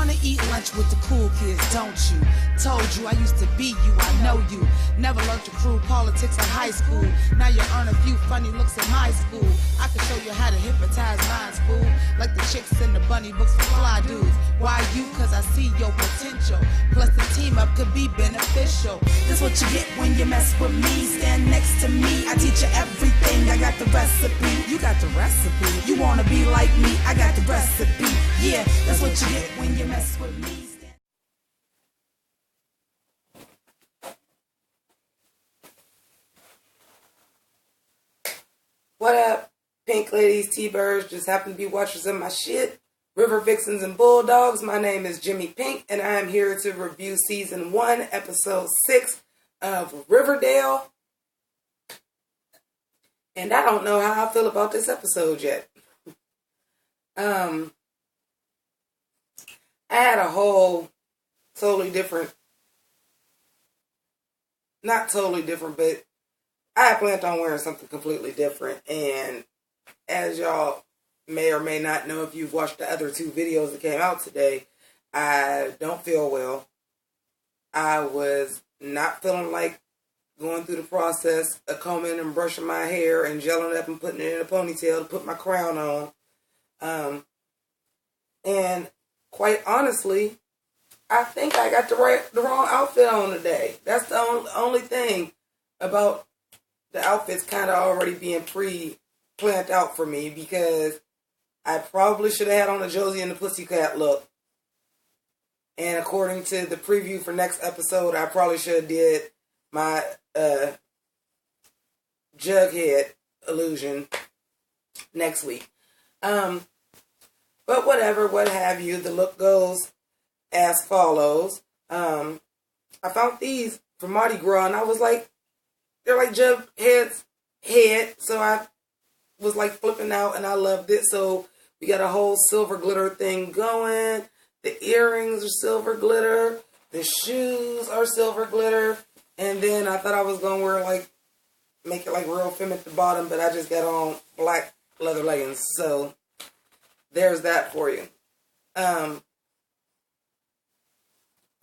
wanna eat lunch with the cool kids, don't you? Told you I used to be you, I know you. Never learned to crew politics in high school. Now you earn a few funny looks in my school. I can show you how to hypnotize minds, fool. Like the chicks in the bunny books for fly dudes. Why you? Cause I see your potential. Plus the team up could be beneficial. This what you get when you mess with me. Stand next to me, I teach you everything. I got the recipe. You got the recipe. You wanna be like me, I got the recipe. Yeah, that's what you get when you mess with me. What up, pink ladies, T-birds, just happen to be watchers of my shit, river vixens and bulldogs. My name is Jimmi Pynk, and I am here to review Season 1, Episode 6 of Riverdale. And I don't know how I feel about this episode yet. I had a whole totally different, not totally different, but I had planned on wearing something completely different. And as y'all may or may not know, if you've watched the other two videos that came out today, I don't feel well. I was not feeling like going through the process of combing and brushing my hair and gelling it up and putting it in a ponytail to put my crown on. And quite honestly, I think I got the wrong outfit on today. That's the only thing about the outfit's kind of already being pre-planned out for me, because I probably should have had on a Josie and the Pussycat look. And according to the preview for next episode, I probably should have did my Jughead illusion next week. But whatever, what have you. The look goes as follows. I found these from Mardi Gras, and I was like, they're like Jughead's head. So I was like flipping out, and I loved it. So we got a whole silver glitter thing going. The earrings are silver glitter. The shoes are silver glitter. And then I thought I was going to wear like, make it like real femme at the bottom, but I just got on black leather leggings. So there's that for you.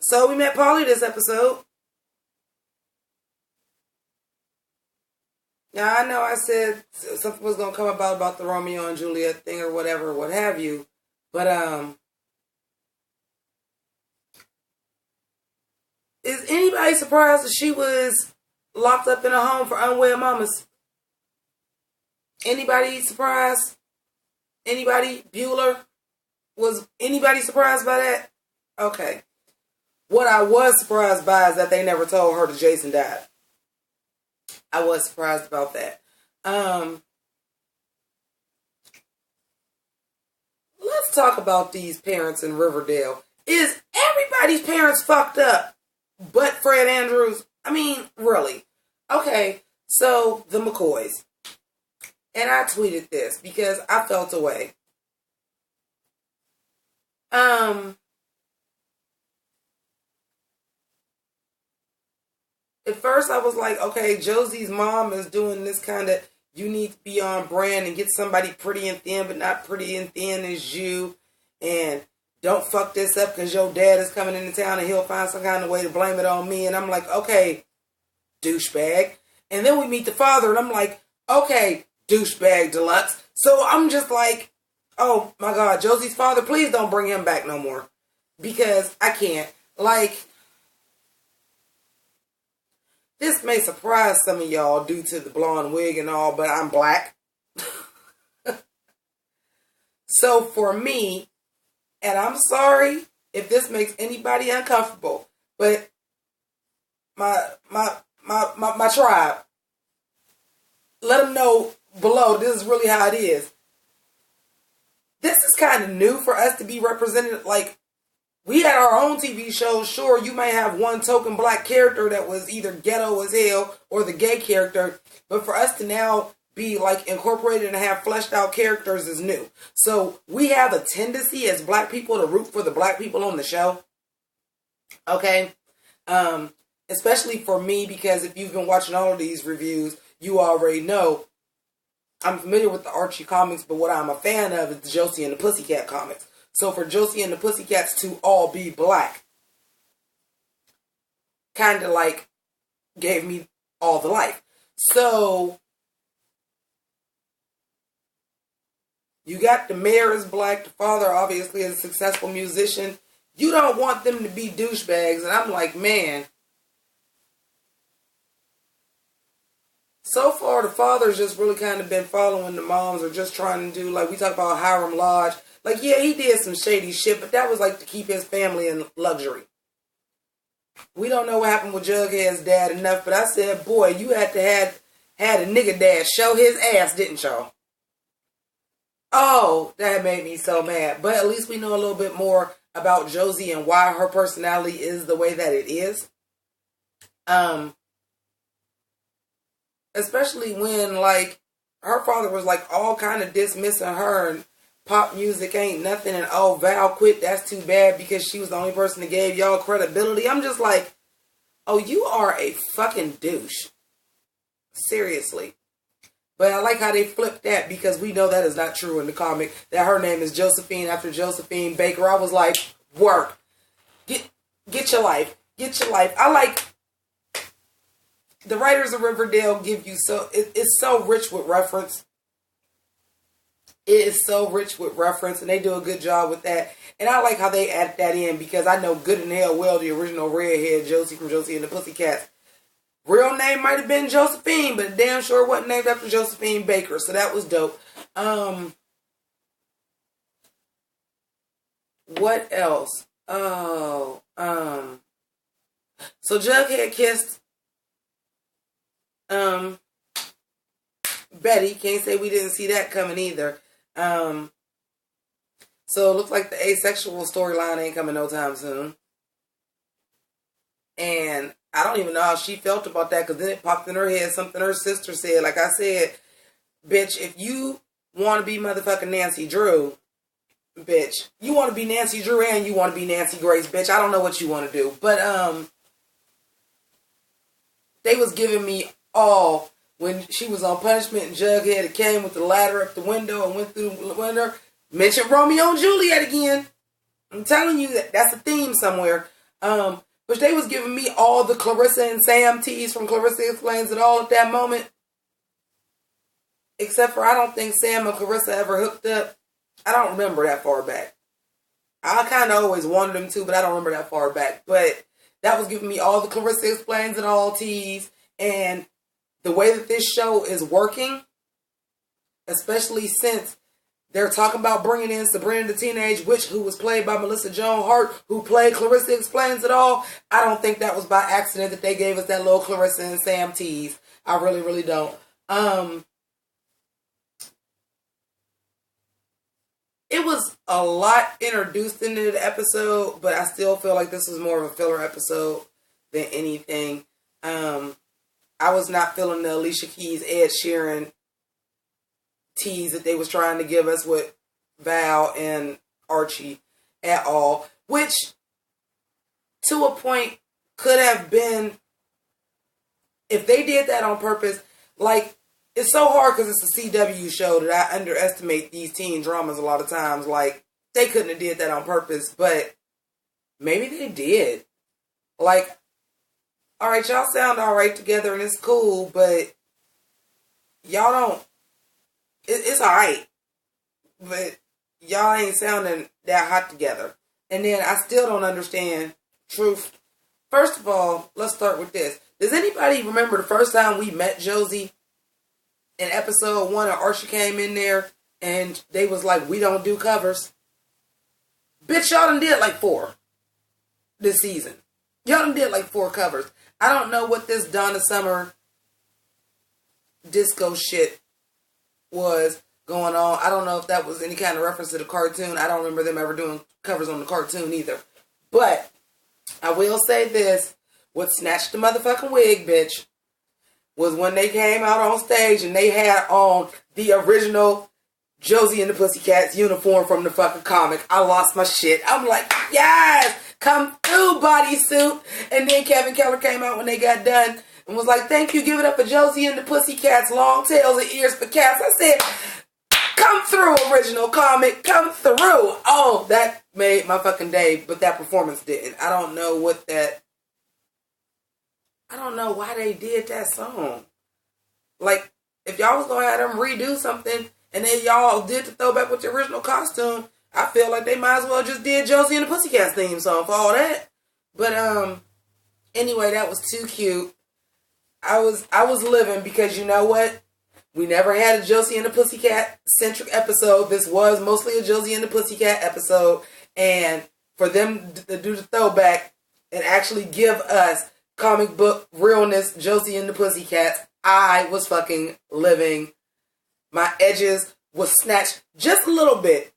So we met Polly this episode. Now, I know I said something was going to come about the Romeo and Juliet thing or whatever, what have you. But, is anybody surprised that she was locked up in a home for unwed mamas? Anybody surprised? Anybody? Bueller? Was anybody surprised by that? Okay. What I was surprised by is that they never told her that Jason died. I was surprised about that. Let's talk about these parents in Riverdale. Is everybody's parents fucked up but Fred Andrews? I mean, really. Okay, so the McCoys. And I tweeted this because I felt away. At first I was like, okay, Josie's mom is doing this kind of, you need to be on brand and get somebody pretty and thin, but not pretty and thin as you. And don't fuck this up because your dad is coming into town and he'll find some kind of way to blame it on me. And I'm like, okay, douchebag. And then we meet the father and I'm like, okay, douchebag deluxe. So I'm just like, oh my God, Josie's father, please don't bring him back no more. Because I can't. Like, this may surprise some of y'all due to the blonde wig and all, but I'm black. So for me, and I'm sorry if this makes anybody uncomfortable, but my tribe, let them know below, this is really how it is. This is kind of new for us to be represented. Like, we had our own TV shows. Sure, you may have one token black character that was either ghetto as hell or the gay character. But for us to now be like incorporated and have fleshed out characters is new. So we have a tendency as black people to root for the black people on the show. Okay? Especially for me, because if you've been watching all of these reviews, you already know I'm familiar with the Archie comics, but what I'm a fan of is the Josie and the Pussycat comics. So for Josie and the Pussycats to all be black, kind of like gave me all the life. So you got the mayor is black, the father obviously is a successful musician. You don't want them to be douchebags. And I'm like, man, so far the father's just really kind of been following the moms, or just trying to do, like we talk about Hiram Lodge. Like, yeah, he did some shady shit, but that was like to keep his family in luxury. We don't know what happened with Jughead's dad enough, but I said, boy, you had to had a nigga dad show his ass, didn't y'all? Oh, that made me so mad. But at least we know a little bit more about Josie and why her personality is the way that it is. Especially when, like, her father was, like, all kind of dismissing her, and pop music ain't nothing, and oh, Val quit, that's too bad because she was the only person that gave y'all credibility. I'm just like, oh, you are a fucking douche. Seriously. But I like how they flipped that, because we know that is not true in the comic, that her name is Josephine after Josephine Baker. I was like, work. Get your life. Get your life. I like the writers of Riverdale give you it's so rich with reference. It is so rich with reference, and they do a good job with that. And I like how they added that in, because I know good and hell well the original redhead Josie from Josie and the Pussycats, real name might have been Josephine, but damn sure wasn't named after Josephine Baker. So that was dope. What else? So Jughead kissed Betty. Can't say we didn't see that coming either. So it looks like the asexual storyline ain't coming no time soon. And I don't even know how she felt about that, because then it popped in her head something her sister said. Like I said, bitch, if you want to be motherfucking Nancy Drew, bitch, you want to be Nancy Drew and you want to be Nancy Grace, bitch. I don't know what you want to do. But they was giving me all when she was on punishment, and Jughead it came with the ladder up the window and went through the window. Mentioned Romeo and Juliet again. I'm telling you that's a theme somewhere. But they was giving me all the Clarissa and Sam teas from Clarissa Explains It All at that moment. Except for I don't think Sam and Clarissa ever hooked up. I don't remember that far back. I kind of always wanted them to, but I don't remember that far back. But that was giving me all the Clarissa Explains It All teas. And the way that this show is working, especially since they're talking about bringing in Sabrina the Teenage Witch, who was played by Melissa Joan Hart, who played Clarissa Explains It All. I don't think that was by accident that they gave us that little Clarissa and Sam tease. I really, really don't. It was a lot introduced into the episode, but I still feel like this was more of a filler episode than anything. I was not feeling the Alicia Keys, Ed Sheeran tease that they was trying to give us with Val and Archie at all, which to a point could have been, if they did that on purpose. Like, it's so hard because it's a CW show that I underestimate these teen dramas a lot of times. Like, they couldn't have did that on purpose, but maybe they did. Like, all right, y'all sound all right together and it's cool, but y'all don't. It's all right, but y'all ain't sounding that hot together. And then I still don't understand truth. First of all, let's start with this. Does anybody remember the first time we met Josie in episode 1, and Archie came in there and they was like, we don't do covers? Bitch, y'all done did like 4 this season. Y'all done did like 4 covers. I don't know what this Donna Summer disco shit was going on. I don't know if that was any kind of reference to the cartoon. I don't remember them ever doing covers on the cartoon either. But I will say this, what snatched the motherfucking wig, bitch, was when they came out on stage and they had on the original Josie and the Pussycats uniform from the fucking comic. I lost my shit. I'm like, yes, come through, bodysuit. And then Kevin Keller came out when they got done and was like, thank you, give it up for Josie and the Pussycats, long tails and ears for cats. I said, Come through, original comic. Come through. Oh, that made my fucking day, but that performance didn't. I don't know why they did that song. Like, if y'all was going to have them redo something, and then y'all did the throwback with the original costume, I feel like they might as well just did Josie and the Pussycat theme song for all that. But, anyway, that was too cute. I was living because you know what? We never had a Josie and the Pussycat centric episode. This was mostly a Josie and the Pussycat episode. And for them to do the throwback and actually give us comic book realness, Josie and the Pussycats, I was fucking living. My edges was snatched just a little bit.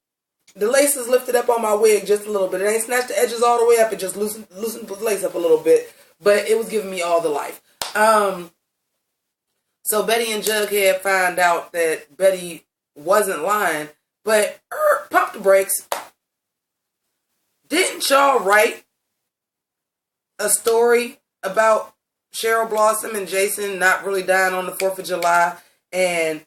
The laces lifted up on my wig just a little bit. It ain't snatched the edges all the way up. It just loosened the lace up a little bit. But it was giving me all the life. So Betty and Jughead find out that Betty wasn't lying, but pump the brakes. Didn't y'all write a story about Cheryl Blossom and Jason not really dying on the 4th of July? And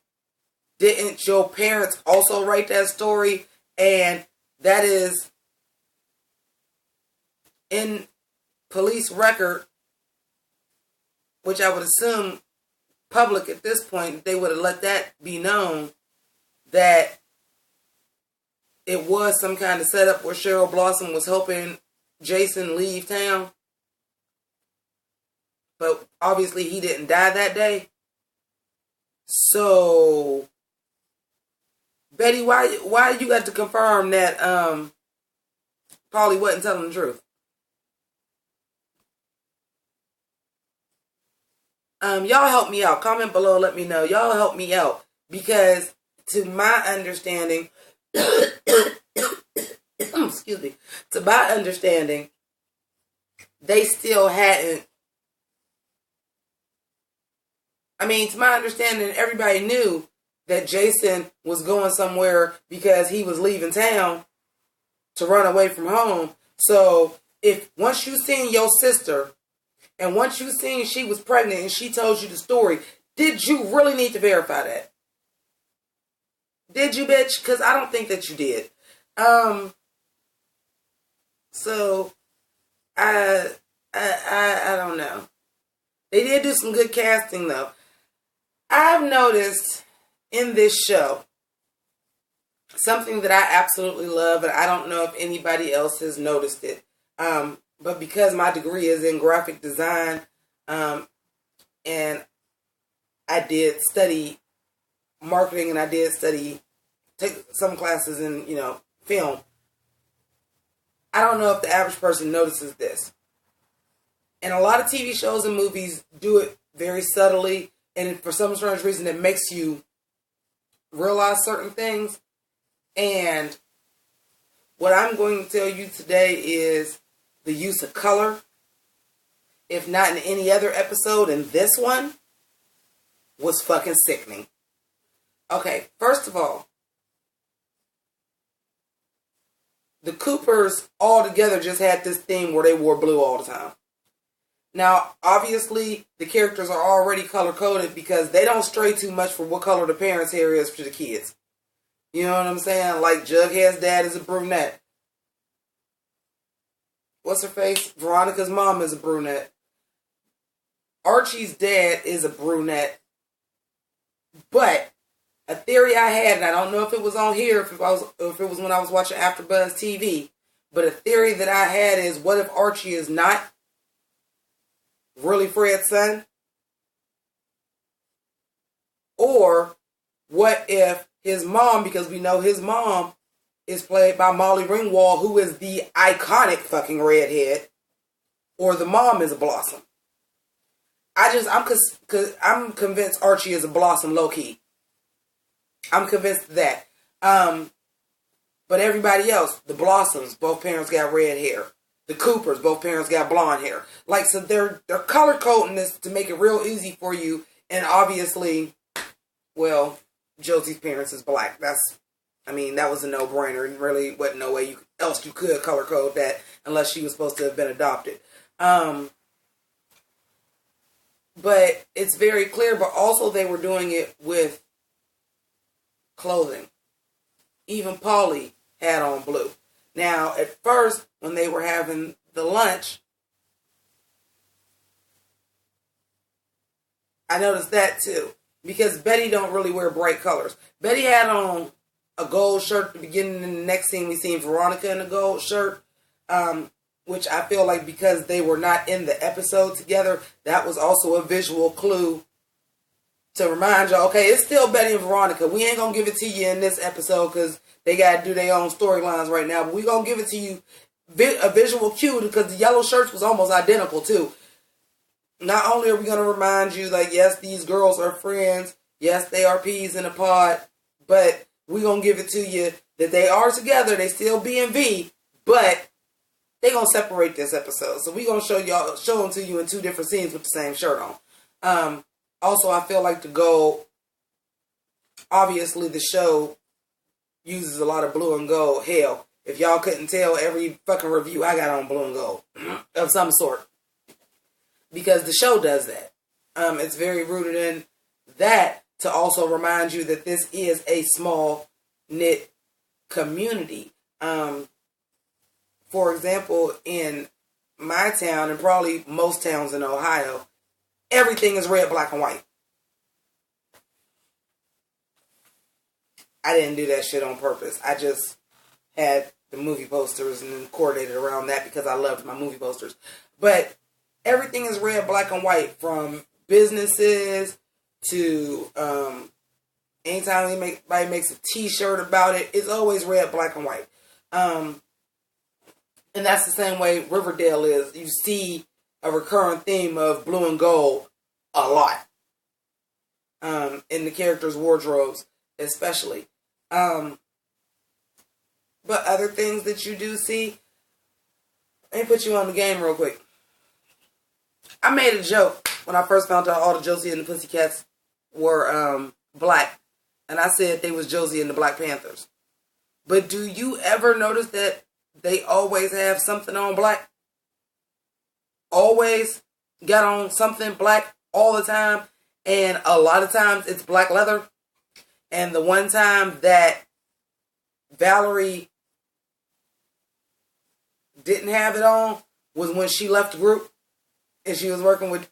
didn't your parents also write that story? And that is in police record, which I would assume public at this point, they would have let that be known that it was some kind of setup where Cheryl Blossom was helping Jason leave town. But obviously he didn't die that day. So, Betty, why you got to confirm that Paulie wasn't telling the truth? Y'all help me out. Comment below, let me know. Y'all help me out. Because to my understanding, excuse me, to my understanding, they still hadn't, to my understanding, everybody knew that Jason was going somewhere because he was leaving town to run away from home. So, if once you seen your sister, and once you seen she was pregnant and she told you the story, did you really need to verify that? Did you, bitch? Because I don't think that you did. So, I don't know. They did do some good casting, though. I've noticed in this show something that I absolutely love, and I don't know if anybody else has noticed it. But because my degree is in graphic design, and I did study marketing and I did take some classes in, film, I don't know if the average person notices this. And a lot of TV shows and movies do it very subtly, and for some strange reason it makes you realize certain things. And what I'm going to tell you today is the use of color, if not in any other episode, in this one, was fucking sickening. Okay, first of all, the Coopers all together just had this theme where they wore blue all the time. Now, obviously, the characters are already color-coded because they don't stray too much from what color the parents' hair is for the kids. You know what I'm saying? Like, Jughead's dad is a brunette. What's her face? Veronica's mom is a brunette. Archie's dad is a brunette. But a theory I had, and I don't know if it was on here, if it was when I was watching AfterBuzz TV, but a theory that I had is, what if Archie is not really Fred's son? Or what if his mom, because we know his mom is played by Molly Ringwald, who is the iconic fucking redhead, or the mom is a Blossom. I'm convinced Archie is a Blossom low-key. I'm convinced of that. But everybody else, the Blossoms, both parents got red hair. The Coopers, both parents got blonde hair. Like, so they're color coding this to make it real easy for you. And obviously, well, Josie's parents is black. That was a no-brainer. And really wasn't no way else you could color code that unless she was supposed to have been adopted. But it's very clear. But also they were doing it with clothing. Even Paulie had on blue. Now, at first, when they were having the lunch, I noticed that too. Because Betty don't really wear bright colors. Betty had on a gold shirt at the beginning, and the next scene we seen Veronica in a gold shirt. Which I feel like because they were not in the episode together, that was also a visual clue to remind y'all, okay, it's still Betty and Veronica. We ain't going to give it to you in this episode because they got to do their own storylines right now. But we going to give it to you a visual cue because the yellow shirts was almost identical too. Not only are we going to remind you, like, yes, these girls are friends. Yes, they are peas in a pod. But we going to give it to you that they are together. They still B and V. But they going to separate this episode. So we going to show them to you in two different scenes with the same shirt on. Also, I feel like the gold, obviously the show uses a lot of blue and gold. Hell, if y'all couldn't tell, every fucking review I got on blue and gold of some sort. Because the show does that. It's very rooted in that to also remind you that this is a small knit community. For example, in my town and probably most towns in Ohio, everything is red, black, and white. I didn't do that shit on purpose. I just had the movie posters and then coordinated around that because I loved my movie posters. But everything is red, black, and white, from businesses to anytime anybody makes a t-shirt about it, it's always red, black, and white. And that's the same way Riverdale is. You see a recurring theme of blue and gold a lot. In the characters' wardrobes, especially. But other things that you do see, let me put you on the game real quick. I made a joke when I first found out all the Josie and the Pussycats were black. And I said they was Josie and the Black Panthers. But do you ever notice that they always have something on black? Always got on something black all the time. And a lot of times it's black leather. And the one time that Valerie didn't have it on was when she left the group. And she was working with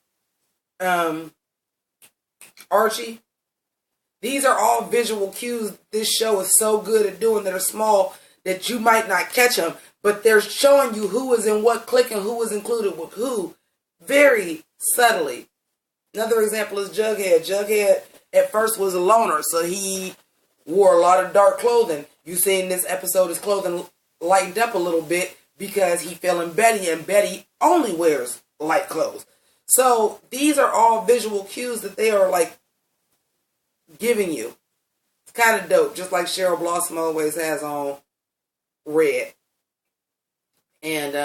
Archie. These are all visual cues this show is so good at doing that are small that you might not catch them. But they're showing you who is in what clique and who is included with who very subtly. Another example is Jughead. Jughead at first was a loner, so he wore a lot of dark clothing. You see in this episode his clothing lightened up a little bit because he fell in Betty, and Betty only wears light clothes. So these are all visual cues that they are like giving you. It's kind of dope, just like Cheryl Blossom always has on red. And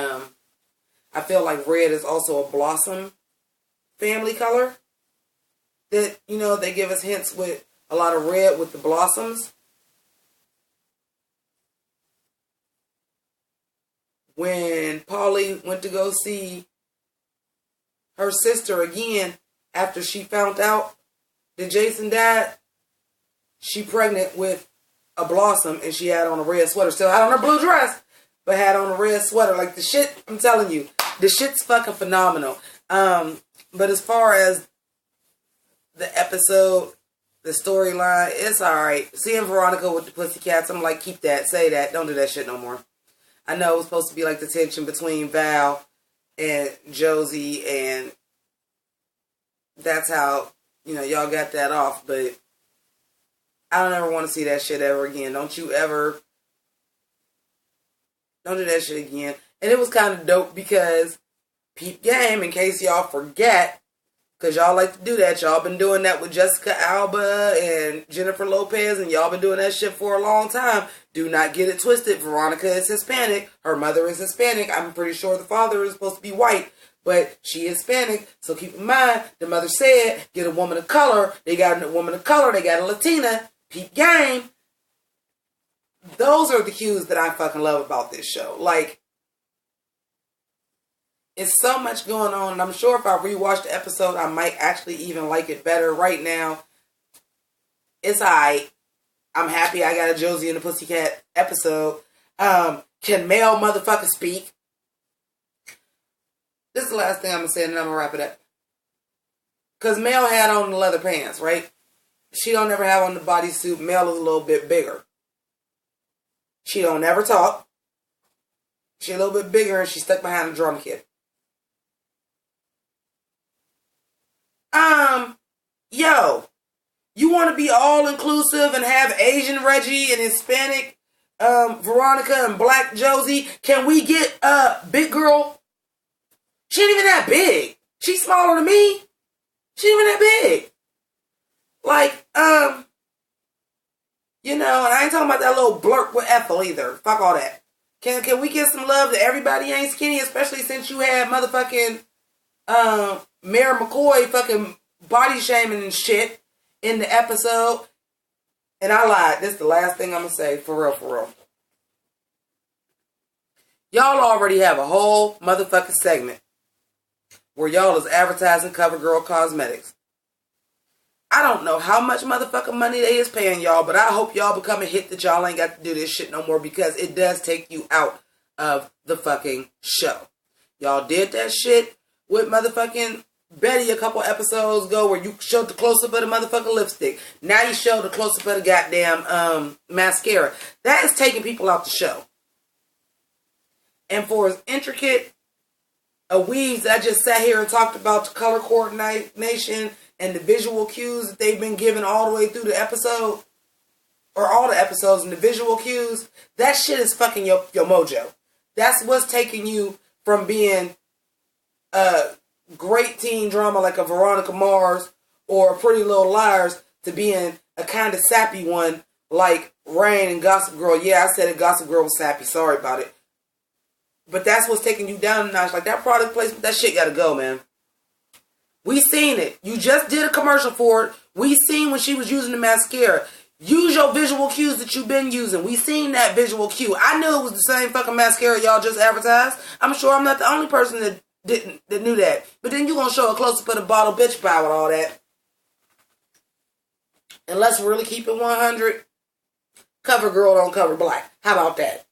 I feel like red is also a Blossom family color. That, you know, they give us hints with a lot of red with the blossoms. When Polly went to go see her sister again after she found out that Jason died, she pregnant with a blossom and she had on a red sweater. Still had on her blue dress, but had on a red sweater. Like the shit, I'm telling you, the shit's fucking phenomenal. But as far as the episode, the storyline, it's alright. Seeing Veronica with the Pussycats, I'm like, keep that, say that, don't do that shit no more. I know it was supposed to be like the tension between Val and Josie, and that's how, you know, y'all got that off, but I don't ever want to see that shit ever again. Don't do that shit again. And it was kind of dope because peep game, in case y'all forget, because y'all like to do that. Y'all been doing that with Jessica Alba and Jennifer Lopez, and y'all been doing that shit for a long time. Do not get it twisted. Veronica is Hispanic. Her mother is Hispanic. I'm pretty sure the father is supposed to be white, but she is Hispanic. So keep in mind, the mother said, get a woman of color. They got a woman of color. They got a Latina. Peep game. Those are the cues that I fucking love about this show. Like, it's so much going on, and I'm sure if I rewatch the episode, I might actually even like it better. Right now, it's alright. I'm happy I got a Josie and the Pussycat episode. Can male motherfuckers speak? This is the last thing I'm going to say, and then I'm going to wrap it up. Because Mel had on the leather pants, right? She don't ever have on the bodysuit. Mel is a little bit bigger. She don't ever talk. She a little bit bigger, and she's stuck behind a drum kit. Yo, you want to be all-inclusive and have Asian Reggie and Hispanic Veronica and Black Josie? Can we get big girl? She ain't even that big. She's smaller than me. She ain't even that big. Like, you know, and I ain't talking about that little blurp with Ethel either. Fuck all that. Can we get some love that everybody ain't skinny, especially since you had motherfucking Mayor McCoy fucking body shaming and shit in the episode. And I lied. This is the last thing I'm gonna say. For real, for real. Y'all already have a whole motherfucking segment where y'all is advertising CoverGirl Cosmetics. I don't know how much motherfucking money they is paying y'all, but I hope y'all become a hit that y'all ain't got to do this shit no more, because it does take you out of the fucking show. Y'all did that shit with motherfucking Betty a couple episodes ago where you showed the close-up of the motherfucking lipstick. Now you show the close-up of the goddamn mascara. That is taking people out the show. And for as intricate a weaves I just sat here and talked about the color coordination and the visual cues that they've been given all the way through the episode, or all the episodes and the visual cues, that shit is fucking your mojo. That's what's taking you from being a great teen drama like a Veronica Mars or a Pretty Little Liars to being a kind of sappy one like Rain and Gossip Girl. Yeah, I said it, Gossip Girl was sappy. Sorry about it. But that's what's taking you down a notch. Like that product placement, that shit gotta go, man. We seen it. You just did a commercial for it. We seen when she was using the mascara. Use your visual cues that you've been using. We seen that visual cue. I knew it was the same fucking mascara y'all just advertised. I'm sure I'm not the only person that knew that. But then you gonna show a close-up of the bottle bitch pie with all that. And let's really keep it 100. CoverGirl don't cover black. How about that?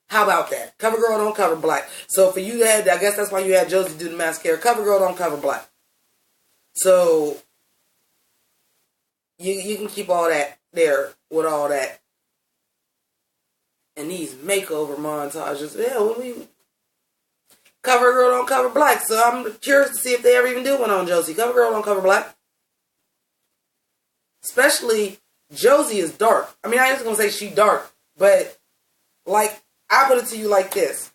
How about that? CoverGirl don't cover black. So for you to have, I guess that's why you had Josie do the mascara. CoverGirl don't cover black. So you can keep all that there with all that. And these makeover montages. Yeah, CoverGirl don't cover black. So I'm curious to see if they ever even do one on Josie. CoverGirl don't cover black. Especially Josie is dark. I mean, I ain't just gonna say she dark, but like, I put it to you like this.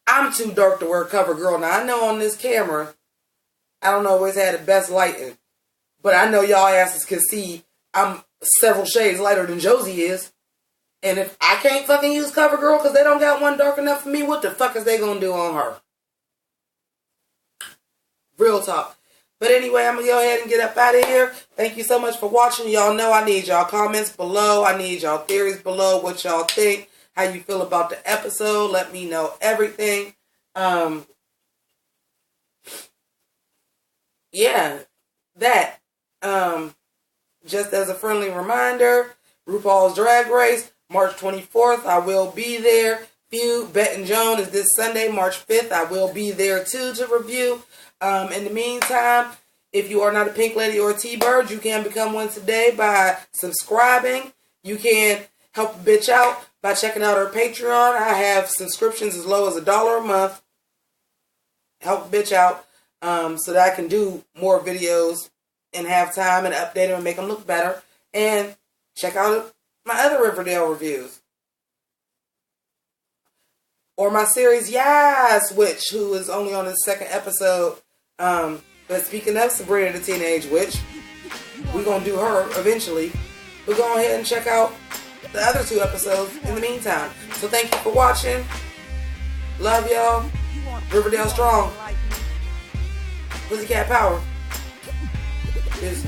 I'm too dark to wear CoverGirl. Now, I know on this camera, I don't always have the best lighting, but I know y'all asses can see I'm several shades lighter than Josie is. And if I can't fucking use CoverGirl because they don't got one dark enough for me, what the fuck is they gonna do on her? Real talk. But anyway, I'm going to go ahead and get up out of here. Thank you so much for watching. Y'all know I need y'all comments below. I need y'all theories below. What y'all think. How you feel about the episode. Let me know everything. Yeah. That. Just as a friendly reminder, RuPaul's Drag Race, March 24th. I will be there. Feud, Bet and Joan is this Sunday, March 5th. I will be there too to review. In the meantime, if you are not a Pink Lady or a T-Bird, you can become one today by subscribing. You can help a bitch out by checking out her Patreon. I have subscriptions as low as $1 a month. Help a bitch out so that I can do more videos and have time and update them and make them look better. And check out my other Riverdale reviews. Or my series, Yes Witch, who is only on the second episode. But speaking of Sabrina the Teenage Witch, we're going to do her eventually. But go ahead and check out the other 2 episodes in the meantime. So thank you for watching. Love y'all. Riverdale strong. Pussycat power. Business.